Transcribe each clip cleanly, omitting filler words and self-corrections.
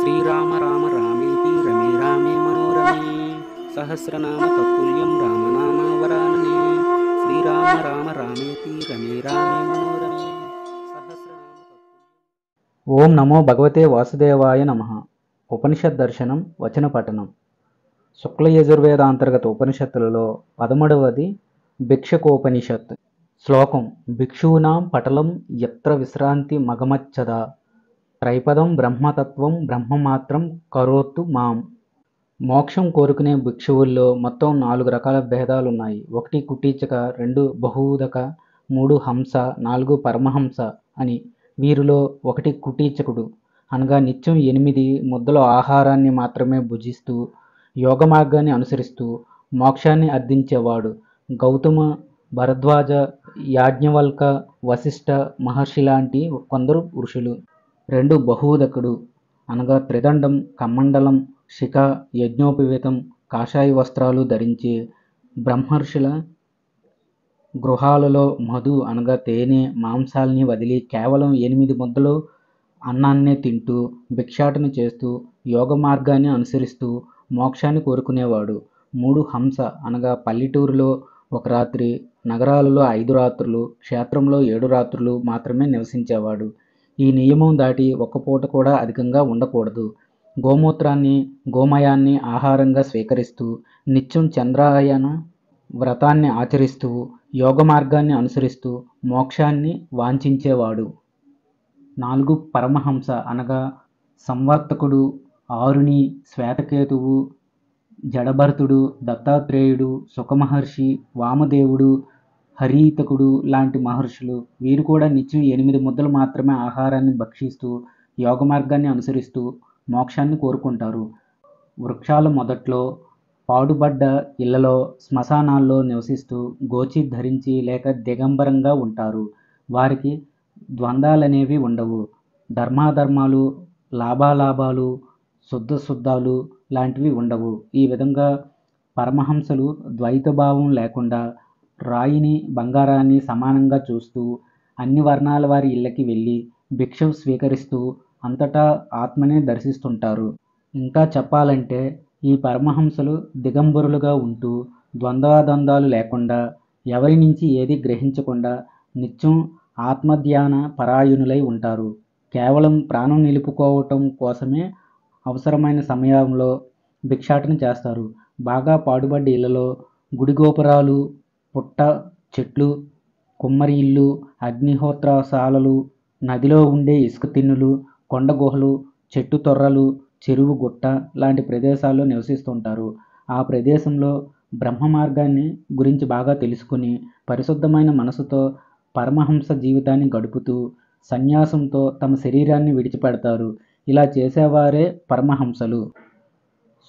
శ్రీరామ రామ రామేతి రమే రామే మనోరమే సహస్రనామ తత్తుల్యం రామనామ వరాననే శ్రీరామ రామ రామేతి రమే రామే మనోరమే సహస్రనామ తత్తుల్యం. ఓం నమో భగవతే వాసుదేవాయ నమః. ఉపనిషత్ దర్శనం వచన పఠనం. శుక్ల యజుర్వేదాంతర్గత ఉపనిషత్తులలో 13వది భిక్షకోపనిషత్. శ్లోకం: భిక్షూనాం పటలం యత్ర విశ్రాంతి మగమచ్చదా త్రైపదం బ్రహ్మతత్వం బ్రహ్మమాత్రం కరోత్తు మాం. మోక్షం కోరుకునే భిక్షువుల్లో మొత్తం 4 రకాల భేదాలున్నాయి. 1 కుటీచక, 2 బహూదక, 3 హంస, 4 పరమహంస అని. వీరిలో 1 కుటీచకుడు అనగా నిత్యం 8 ముద్దల ఆహారాన్ని మాత్రమే భుజిస్తూ యోగ మార్గాన్ని అనుసరిస్తూ మోక్షాన్ని అర్థించేవాడు. గౌతమ, భరద్వాజ, యాజ్ఞవల్క, వశిష్ఠ మహర్షి లాంటి కొందరు ఋషులు. 2 బహూదకుడు అనగా త్రిదండం, కమండలం, శిఖ, యజ్ఞోపవీతం, కాషాయ వస్త్రాలు ధరించి బ్రహ్మర్షుల గృహాలలో మధు అనగా తేనె, మాంసాల్ని వదిలి కేవలం 8 ముద్దలు అన్నాన్నే తింటూ భిక్షాటన చేస్తూ యోగ మార్గాన్ని అనుసరిస్తూ మోక్షాన్ని కోరుకునేవాడు. 3 హంస అనగా పల్లెటూరులో 1 రాత్రి, నగరాలలో 5 రాత్రులు, క్షేత్రంలో 7 రాత్రులు మాత్రమే నివసించేవాడు. ఈ నియమం దాటి 1 పూట కూడా అధికంగా ఉండకూడదు. గోమూత్రాన్ని, గోమయాన్ని ఆహారంగా స్వీకరిస్తూ నిత్యం చంద్రాయన వ్రతాన్ని ఆచరిస్తూ యోగ మార్గాన్ని అనుసరిస్తూ మోక్షాన్ని వాంఛించేవాడు. 4 పరమహంస అనగా సంవర్తకుడు, ఆరుణి, శ్వేతకేతువు, జడభరతుడు, దత్తాత్రేయుడు, సుఖమహర్షి, వామదేవుడు, హరీతకుడు లాంటి మహర్షులు. వీరు కూడా నిత్యం 8 ముద్దలు మాత్రమే ఆహారాన్ని భక్షిస్తూ యోగ మార్గాన్ని అనుసరిస్తూ మోక్షాన్ని కోరుకుంటారు. వృక్షాల మొదట్లో, పాడుబడ్డ ఇళ్లలో, శ్మశానాల్లో నివసిస్తూ గోచి ధరించి లేక దిగంబరంగా ఉంటారు. వారికి ద్వంద్వాలనేవి ఉండవు. ధర్మాధర్మాలు, లాభాలాభాలు, శుద్ధాశుద్ధాలు లాంటివి ఉండవు. ఈ విధంగా పరమహంసలు ద్వైతభావం లేకుండా రాయిని, బంగారాన్ని సమానంగా చూస్తూ అన్ని వర్ణాల వారి ఇళ్ళకి వెళ్ళి భిక్ష స్వీకరిస్తూ అంతటా ఆత్మనే దర్శిస్తుంటారు. ఇంకా చెప్పాలంటే ఈ పరమహంసలు దిగంబరులుగా ఉంటూ ద్వంద్వాలు లేకుండా ఎవరి నుంచి ఏది గ్రహించకుండా నిత్యం ఆత్మధ్యాన పరాయణులై ఉంటారు. కేవలం ప్రాణం నిలుపుకోవటం కోసమే అవసరమైన సమయంలో భిక్షాటన చేస్తారు. బాగా పాడుబడ్డ ఇళ్లలో గుడి గోపురాలు, పుట్ట చెట్లు, కుమ్మరి ఇల్లు, అగ్నిహోత్రశాలలు, నదిలో ఉండే ఇసుక తిన్నులు, కొండ గుహలు, చెట్టు తొర్రలు, చెరువు గుట్ట లాంటి ప్రదేశాల్లో నివసిస్తుంటారు. ఆ ప్రదేశంలో బ్రహ్మ మార్గాన్ని గురించి బాగా తెలుసుకుని పరిశుద్ధమైన మనసుతో పరమహంస జీవితాన్ని గడుపుతూ సన్యాసంతో తమ శరీరాన్ని విడిచిపెడతారు. ఇలా చేసేవారే పరమహంసలు.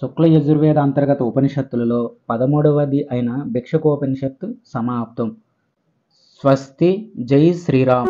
శుక్ల యజుర్వేద అంతర్గత ఉపనిషత్తులలో 13వది అయిన భిక్షకోపనిషత్తు సమాప్తం. స్వస్తి. జై శ్రీరామ్.